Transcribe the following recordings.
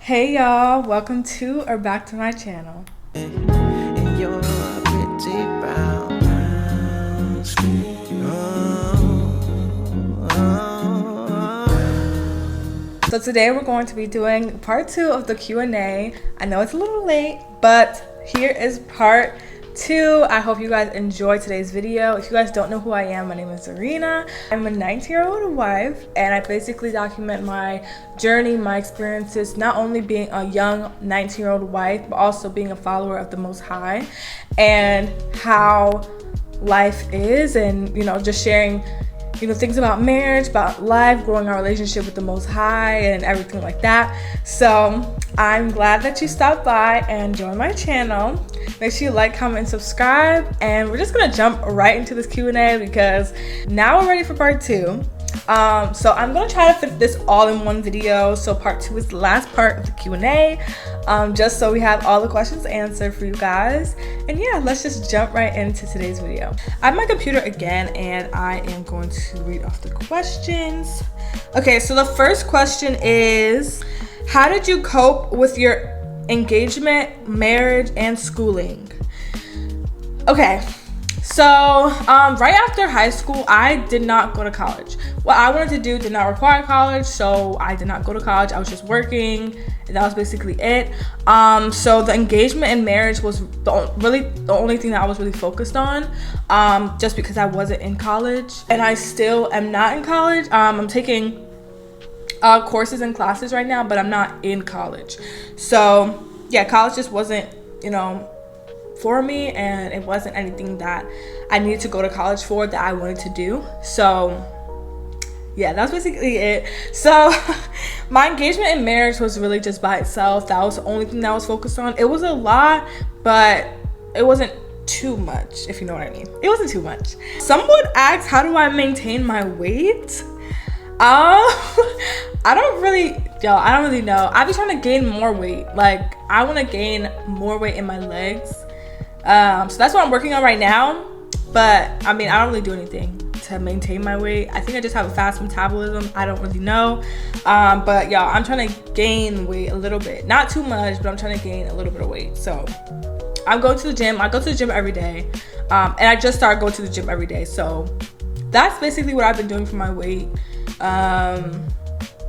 Hey y'all, welcome to or back to my channel. And you're pretty brown skin. So today we're going to be doing part 2 of the Q&A. I know it's a little late, but here is part 2. I hope you guys enjoyed today's video. If you guys don't know who I am, my name is Zarina. I'm a 19-year-old wife, and I basically document my journey, my experiences, not only being a young 19-year-old wife, but also being a follower of the Most High, and how life is, and just sharing things about marriage, about life, growing our relationship with the Most High, and everything like that. So I'm glad that you stopped by and joined my channel. Make sure you like, comment, and subscribe. And we're just gonna jump right into this Q&A because now we're ready for part 2. So I'm gonna try to fit this all in one video. So part 2 is the last part of the Q&A, just so we have all the questions answered for you guys. And yeah, let's just jump right into today's video. I have my computer again, and I am going to read off the questions. Okay, so the first question is, how did you cope with your engagement, marriage, and schooling? Okay. So right after high school, I did not go to college. What I wanted to do did not require college, so I did not go to college. I was just working, and that was basically it. So the engagement and marriage was the only thing that I was really focused on, just because I wasn't in college, and I still am not in college. I'm taking courses and classes right now, but I'm not in college. So yeah, college just wasn't, for me, and it wasn't anything that I needed to go to college for that I wanted to do. So yeah, that's basically it. So my engagement and marriage was really just by itself. That was the only thing that I was focused on. It was a lot, but it wasn't too much, if you know what I mean. It wasn't too much. Someone asked, how do I maintain my weight? I don't really know. I be trying to gain more weight. Like, I want to gain more weight in my legs. So that's what I'm working on right now. But I mean, I don't really do anything to maintain my weight. I think I just have a fast metabolism. I don't really know. But y'all, I'm trying to gain weight a little bit. Not too much, but I'm trying to gain a little bit of weight. So I'm going to the gym. I go to the gym every day. And I just started going to the gym every day. So that's basically what I've been doing for my weight.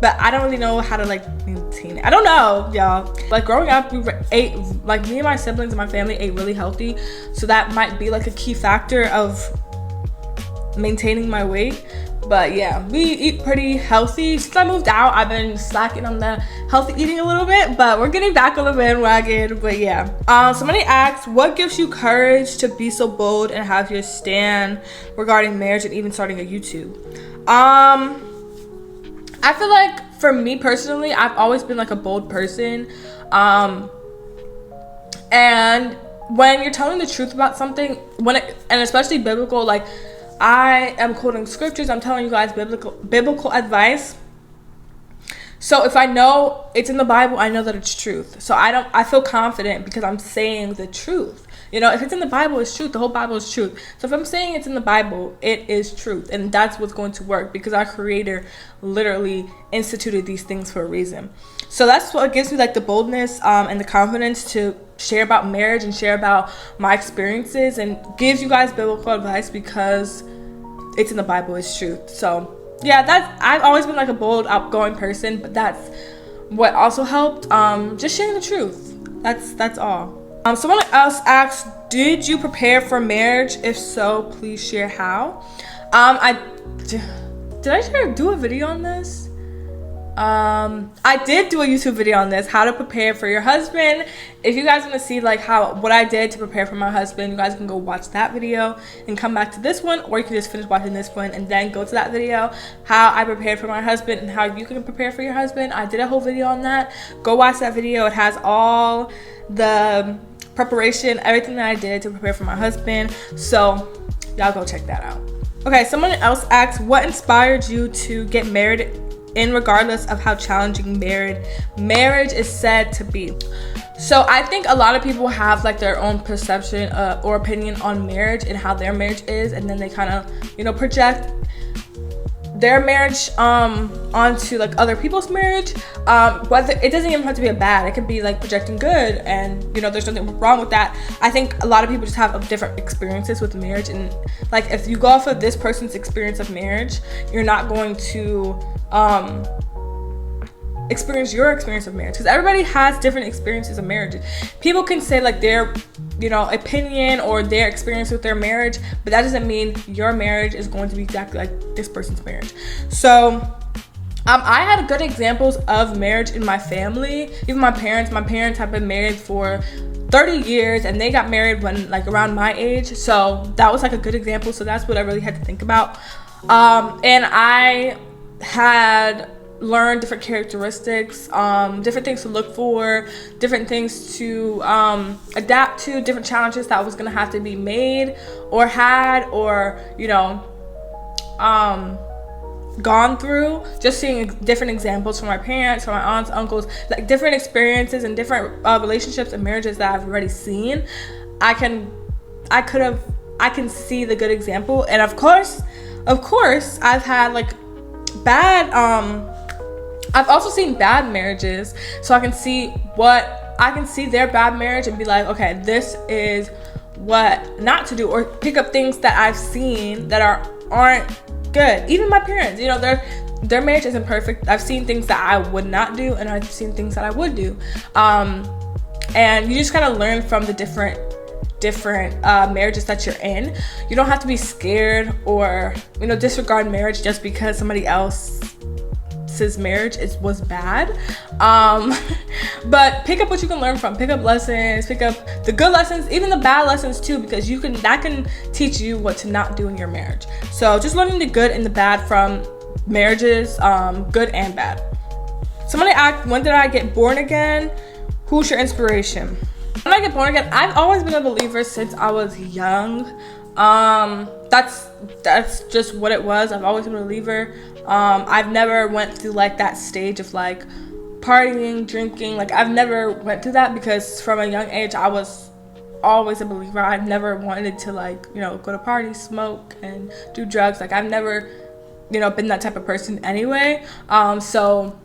But I don't really know how to maintain it. I don't know, y'all. Like, growing up, we ate, me and my siblings and my family ate really healthy. So that might be a key factor of maintaining my weight. But yeah, we eat pretty healthy. Since I moved out, I've been slacking on the healthy eating a little bit, but we're getting back on the bandwagon. But yeah. Somebody asked, what gives you courage to be so bold and have your stand regarding marriage and even starting a YouTube? I feel like, for me personally, I've always been a bold person. And when you're telling the truth about something, and especially biblical, I am quoting scriptures, I'm telling you guys biblical advice. So if I know it's in the Bible, I know that it's truth. So I feel confident because I'm saying the truth. If it's in the Bible, it's truth. The whole Bible is truth. So if I'm saying it's in the Bible, it is truth. And that's what's going to work because our Creator literally instituted these things for a reason. So that's what gives me the boldness and the confidence to share about marriage and share about my experiences and give you guys biblical advice because it's in the Bible, it's truth. So yeah, I've always been a bold, outgoing person, but that's what also helped. Just sharing the truth. That's all. Someone else asked, did you prepare for marriage? If so, please share how. Did I do a video on this? I did do a YouTube video on this, how to prepare for your husband. If you guys want to see what I did to prepare for my husband, you guys can go watch that video and come back to this one, or you can just finish watching this one and then go to that video, how I prepared for my husband and how you can prepare for your husband. I did a whole video on that. Go watch that video. It has all the preparation, everything that I did to prepare for my husband. So y'all go check that out. Okay, someone else asked, what inspired you to get married in regardless of how challenging marriage is said to be? So I think a lot of people have their own perception or opinion on marriage and how their marriage is, and then they kind of project their marriage onto like other people's marriage. Whether it doesn't even have to be a bad, it could be like projecting good, and you know, there's nothing wrong with that. I think a lot of people just have different experiences with marriage, and like if you go off of this person's experience of marriage, you're not going to experience your experience of marriage, because everybody has different experiences of marriage. People can say like their, you know, opinion or their experience with their marriage, but that doesn't mean your marriage is going to be exactly like this person's marriage. So I had good examples of marriage in my family. Even my parents have been married for 30 years, and they got married when like around my age, so that was like a good example. So that's what I really had to think about. And I had learn different characteristics, different things to look for, different things to adapt to, different challenges that was gonna have to be made or had, or you know, gone through. Just seeing different examples from my parents, from my aunts, uncles, like different experiences and different relationships and marriages that I've already seen. I can see the good example, and of course I've had like bad I've also seen bad marriages, so I can see their bad marriage and be like, okay, this is what not to do, or pick up things that I've seen that aren't good. Even my parents, you know, their marriage isn't perfect. I've seen things that I would not do, and I've seen things that I would do. And you just kind of learn from the different marriages that you're in. You don't have to be scared or, you know, disregard marriage just because somebody else's marriage was bad. But pick up what you can learn from. Pick up lessons, pick up the good lessons, even the bad lessons too, because that can teach you what to not do in your marriage. So just learning the good and the bad from marriages, good and bad. Somebody asked, when did I get born again? Who's your inspiration? When I get born again, I've always been a believer since I was young. That's just what it was. I've always been a believer. I've never went through like that stage of like partying, drinking. Like I've never went through that, because from a young age I was always a believer. I've never wanted to like, you know, go to parties, smoke, and do drugs. Like I've never, you know, been that type of person anyway. So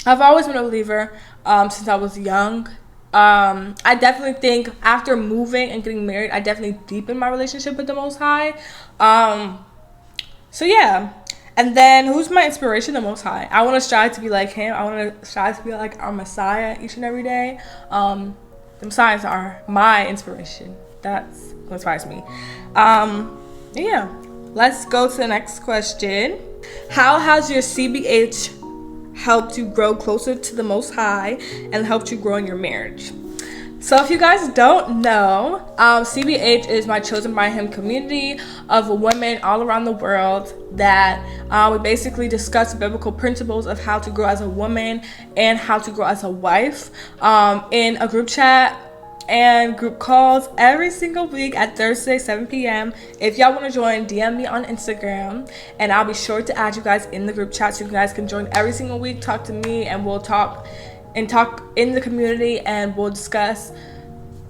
I've always been a believer since I was young. I definitely think after moving and getting married, I definitely deepened my relationship with the Most High. So yeah. And then who's my inspiration? The Most High. I want to strive to be like him. I want to strive to be like our Messiah each and every day. The Messiahs are my inspiration. That's what inspires me. Yeah. Let's go to the next question. How has your CBH helped you grow closer to the Most High and helped you grow in your marriage? So if you guys don't know, CBH is my Chosen by Him community of women all around the world that we basically discuss biblical principles of how to grow as a woman and how to grow as a wife in a group chat and group calls every single week at Thursday, 7 p.m. If y'all want to join, DM me on Instagram, and I'll be sure to add you guys in the group chat so you guys can join every single week, talk to me, and we'll talk in the community, and we'll discuss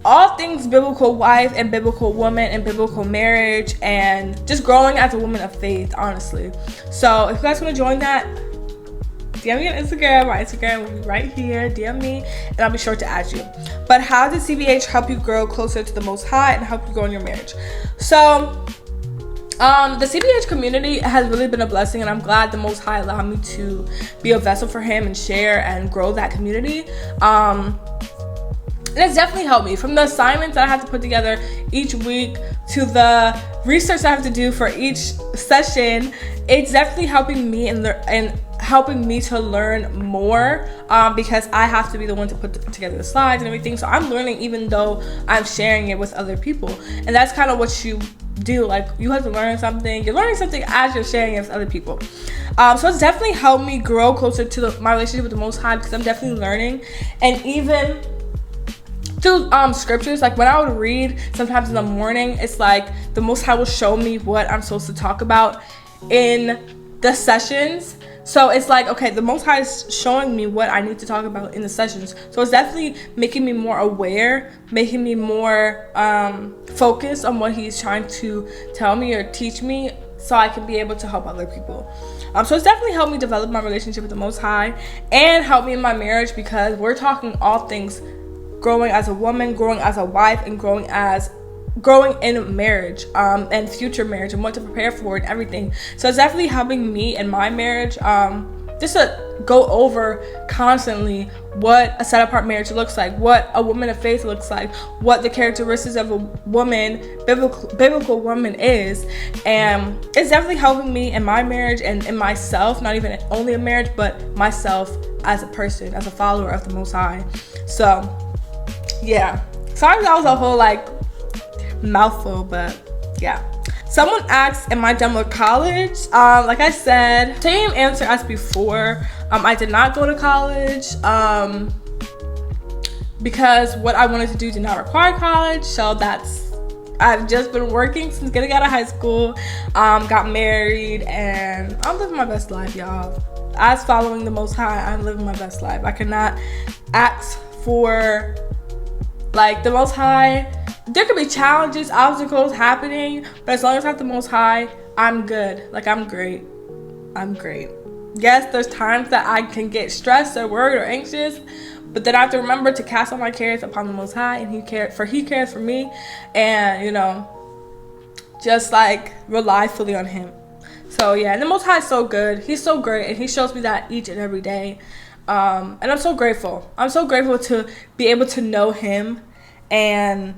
all things biblical wife and biblical woman and biblical marriage and just growing as a woman of faith, honestly. So if you guys want to join that, DM me on Instagram. My Instagram will be right here. DM me and I'll be sure to add you. But how did CBH help you grow closer to the Most High and help you grow in your marriage? So the CBH community has really been a blessing, and I'm glad the Most High allowed me to be a vessel for Him and share and grow that community. And it's definitely helped me, from the assignments that I have to put together each week to the research I have to do for each session. It's definitely helping me and helping me to learn more, because I have to be the one to put together the slides and everything. So I'm learning even though I'm sharing it with other people. And that's kind of what you do. Like, you have to learn something. You're learning something as you're sharing it with other people. So it's definitely helped me grow closer to my relationship with the Most High, because I'm definitely learning. And even through scriptures, like when I would read sometimes in the morning, it's like the Most High will show me what I'm supposed to talk about in the sessions. So it's like, okay, the Most High is showing me what I need to talk about in the sessions. So it's definitely making me more aware, making me more focused on what He's trying to tell me or teach me so I can be able to help other people. So it's definitely helped me develop my relationship with the Most High and help me in my marriage, because we're talking all things growing as a woman, growing as a wife, and growing in marriage, and future marriage, and what to prepare for and everything. So it's definitely helping me in my marriage, just to go over constantly what a set apart marriage looks like, what a woman of faith looks like, what the characteristics of a woman, biblical woman is. And it's definitely helping me in my marriage and in myself, not even only in marriage, but myself as a person, as a follower of the Most High. So yeah, sorry that was a whole mouthful, but yeah. Someone asked, am I done with college? Like I said, same answer as before. I did not go to college because what I wanted to do did not require college. So I've just been working since getting out of high school, got married, and I'm living my best life, y'all. As following the Most High, I'm living my best life. I cannot ask for the Most High. There could be challenges, obstacles happening, but as long as I have the Most High, I'm good. I'm great. I'm great. Yes, there's times that I can get stressed or worried or anxious, but then I have to remember to cast all my cares upon the Most High, and He cares for me, and just rely fully on Him. So yeah, and the Most High is so good. He's so great, and He shows me that each and every day. And I'm so grateful. I'm so grateful to be able to know Him and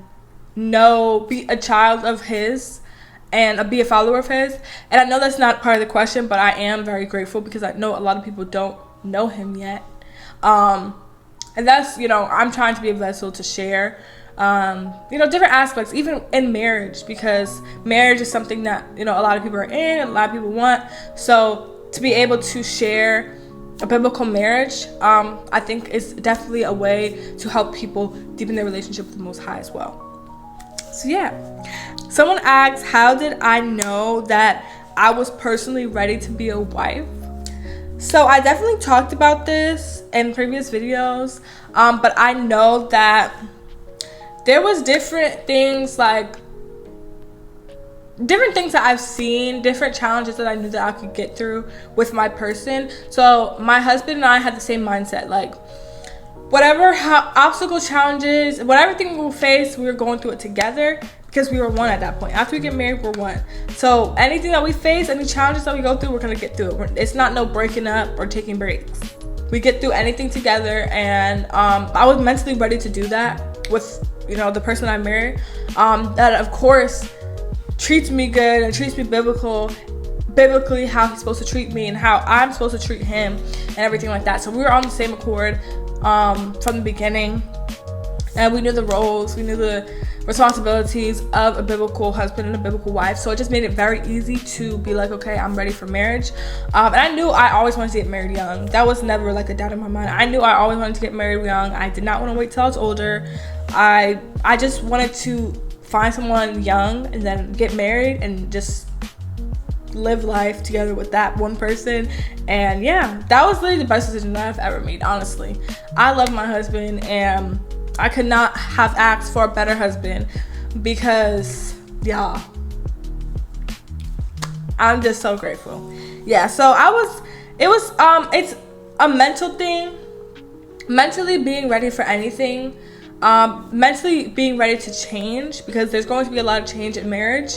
be a child of His and be a follower of His. And I know that's not part of the question, but I am very grateful because I know a lot of people don't know Him yet. And that's, I'm trying to be a vessel to share, different aspects, even in marriage, because marriage is something that, a lot of people are in, and a lot of people want. So to be able to share a biblical marriage, I think is definitely a way to help people deepen their relationship with the Most High as well. So yeah, someone asked, how did I know that I was personally ready to be a wife? So I definitely talked about this in previous videos, but I know that there was different things that I've seen, different challenges that I knew that I could get through with my person. So my husband and I had the same mindset, whatever obstacle, challenges, whatever thing we'll face, we were going through it together, because we were one at that point. After we get married, we're one. So anything that we face, any challenges that we go through, we're gonna get through it. It's not no breaking up or taking breaks. We get through anything together, and I was mentally ready to do that with the person I married. That of course treats me good and treats me biblically how he's supposed to treat me and how I'm supposed to treat him and everything like that. So we were on the same accord from the beginning, and we knew the roles, we knew the responsibilities of a biblical husband and a biblical wife. So it just made it very easy to be okay, I'm ready for marriage. And I knew I always wanted to get married young. That was never a doubt in my mind. I knew I always wanted to get married young. I did not want to wait till I was older. I just wanted to find someone young and then get married and just live life together with that one person. And yeah, that was literally the best decision that I've ever made, honestly. I love my husband, and I could not have asked for a better husband, because yeah, I'm just so grateful. Yeah, so it's a mental thing, mentally being ready for anything, mentally being ready to change, because there's going to be a lot of change in marriage,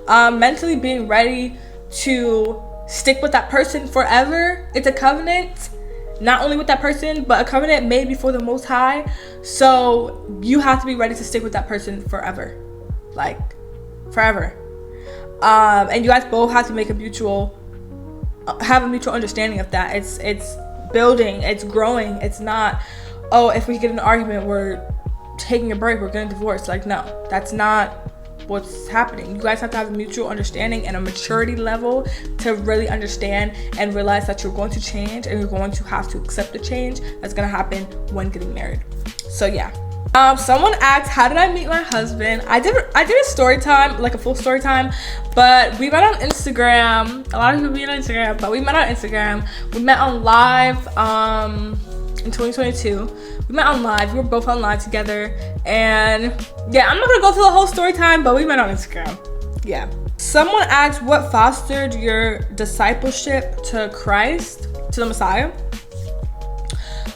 mentally being ready to stick with that person forever. It's a covenant, not only with that person, but a covenant made before the Most High. So you have to be ready to stick with that person forever, forever. And you guys both have to have a mutual understanding of that. It's building, it's growing. It's not, if we get in an argument, we're taking a break, we're getting divorced. No, that's not what's happening. You guys have to have a mutual understanding and a maturity level to really understand and realize that you're going to change, and you're going to have to accept the change that's going to happen when getting married. So yeah. Someone asked, how did I meet my husband? I did a story time, a full story time, but we met on Instagram. A lot of people meet on Instagram, but we met on Instagram. We met on live in 2022. We met on live. We were both on live together, and yeah, I'm not gonna go through the whole story time, but we met on Instagram. Yeah, Someone asked, what fostered your discipleship to Christ, to the Messiah?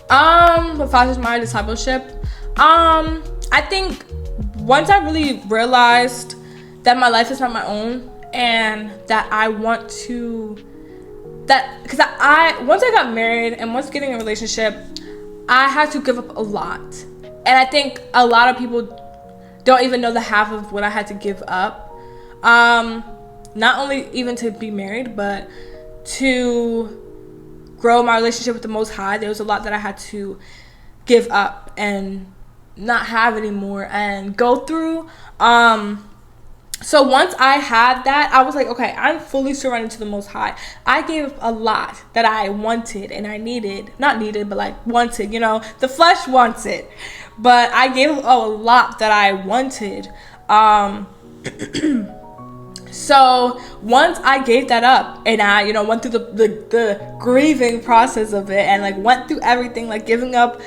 What fosters my discipleship? I think once I really realized that my life is not my own, and that I want to, because once I got married and once getting a relationship, I had to give up a lot. And I think a lot of people don't even know the half of what I had to give up. Not only even to be married, but to grow my relationship with the Most High. There was a lot that I had to give up and not have anymore and go through. So once I had that, I was like, okay, I'm fully surrendered to the Most High. I gave up a lot that I wanted and I needed. Not needed, but like wanted, the flesh wants it. But I gave up a lot that I wanted. So once I gave that up and I, went through the grieving process of it and like went through everything, like giving up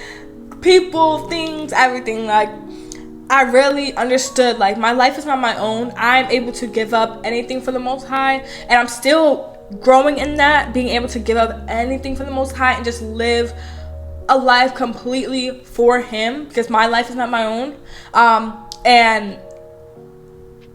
people, things, everything, like I really understood, like, my life is not my own. I'm able to give up anything for the Most High, and I'm still growing in that, being able to give up anything for the Most High and just live a life completely for Him, because my life is not my own. And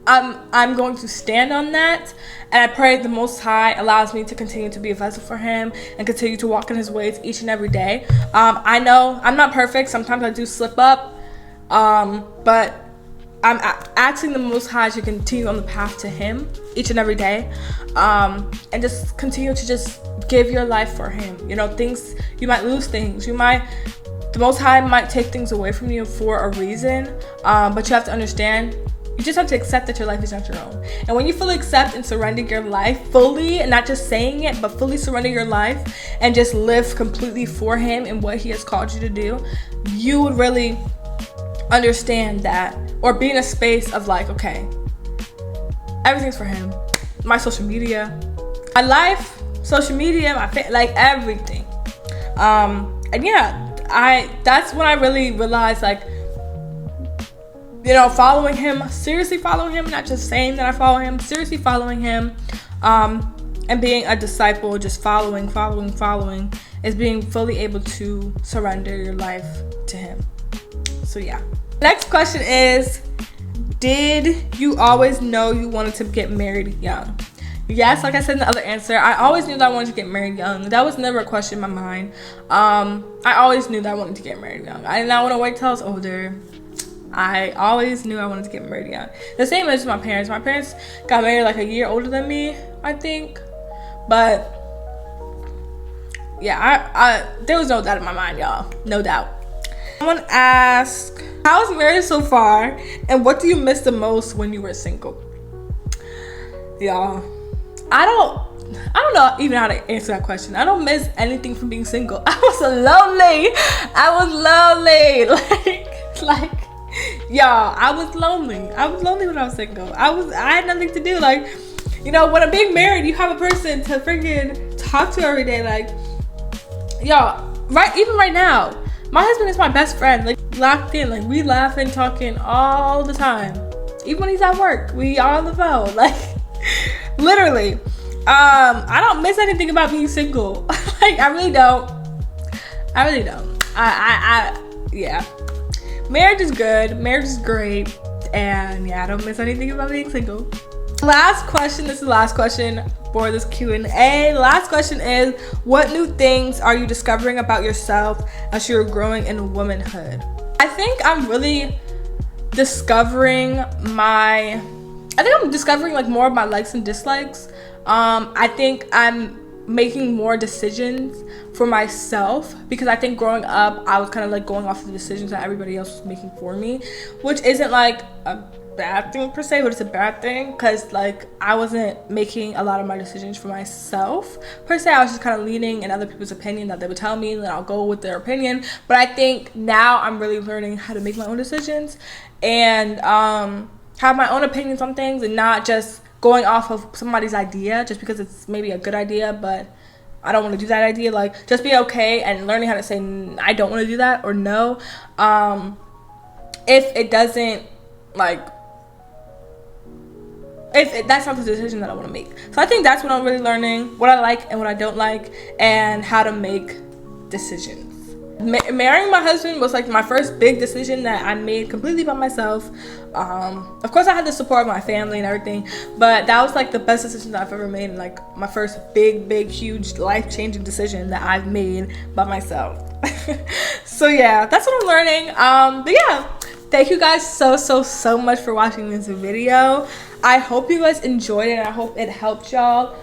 I'm going to stand on that, and I pray the Most High allows me to continue to be a vessel for Him and continue to walk in His ways each and every day. I know I'm not perfect. Sometimes I do slip up. But I'm asking the Most High to continue on the path to Him each and every day, and just continue to just give your life for Him. Things, you might lose things. The Most High might take things away from you for a reason, but you have to understand, you just have to accept that your life is not your own. And when you fully accept and surrender your life fully, and not just saying it, but fully surrender your life and just live completely for Him and what He has called you to do, you would really understand that, or be in a space of like, okay, everything's for Him. My social media, my life, social media, like everything. And yeah, that's when I really realized, like, following Him, seriously following Him, not just saying that I follow Him, seriously following Him, and being a disciple, just following, is being fully able to surrender your life to Him. So yeah. Next question is, did you always know you wanted to get married young? Yes, like I said in the other answer, I always knew that I wanted to get married young. That was never a question in my mind. I always knew that I wanted to get married young. I did not want to wait till I was older. I always knew I wanted to get married young. The same as my parents. My parents got married like a year older than me, I think. But yeah, I there was no doubt in my mind, y'all. No doubt. Someone asked, how's marriage so far, and what do you miss the most when you were single? Y'all, I don't know even how to answer that question. I don't miss anything from being single. I was lonely. Like y'all, I was lonely. I was lonely when I was single. I had nothing to do. Like, when I'm being married, you have a person to freaking talk to every day. Like, y'all, even right now, my husband is my best friend, like, locked in, like, we laughing, talking all the time. Even when he's at work, we are on the phone, like, literally. I don't miss anything about being single. Like, I really don't. Yeah. Marriage is good, marriage is great, and yeah, I don't miss anything about being single. Last question, this is the last question for this Q&A. The last question is, what new things are you discovering about yourself as you're growing in womanhood? I think I'm really discovering like more of my likes and dislikes. I think I'm making more decisions for myself, because I think growing up I was kind of like going off of the decisions that everybody else was making for me, which isn't like a bad thing per se, but it's a bad thing because like I wasn't making a lot of my decisions for myself per se. I was just kind of leaning in other people's opinion that they would tell me, and then I'll go with their opinion. But I think now I'm really learning how to make my own decisions and have my own opinions on things, and not just going off of somebody's idea just because it's maybe a good idea but I don't want to do that idea. Like, just be okay and learning how to say I don't want to do that or no, if it doesn't like if that's not the decision that I want to make. So I think that's what I'm really learning, what I like and what I don't like, and how to make decisions. Marrying my husband was like my first big decision that I made completely by myself. Of course I had the support of my family and everything, but that was like the best decision that I've ever made, and like my first big huge life-changing decision that I've made by myself. So yeah, that's what I'm learning. But yeah, thank you guys so much for watching this video. I hope you guys enjoyed it, and I hope it helped y'all.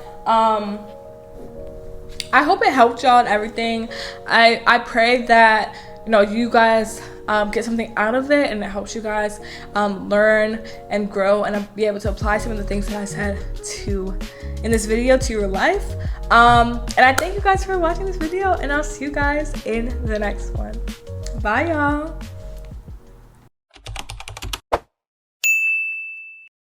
I hope it helped y'all and everything. I pray that, you know, you guys get something out of it, and it helps you guys learn and grow and be able to apply some of the things that I said in this video to your life. And I thank you guys for watching this video, and I'll see you guys in the next one. Bye y'all.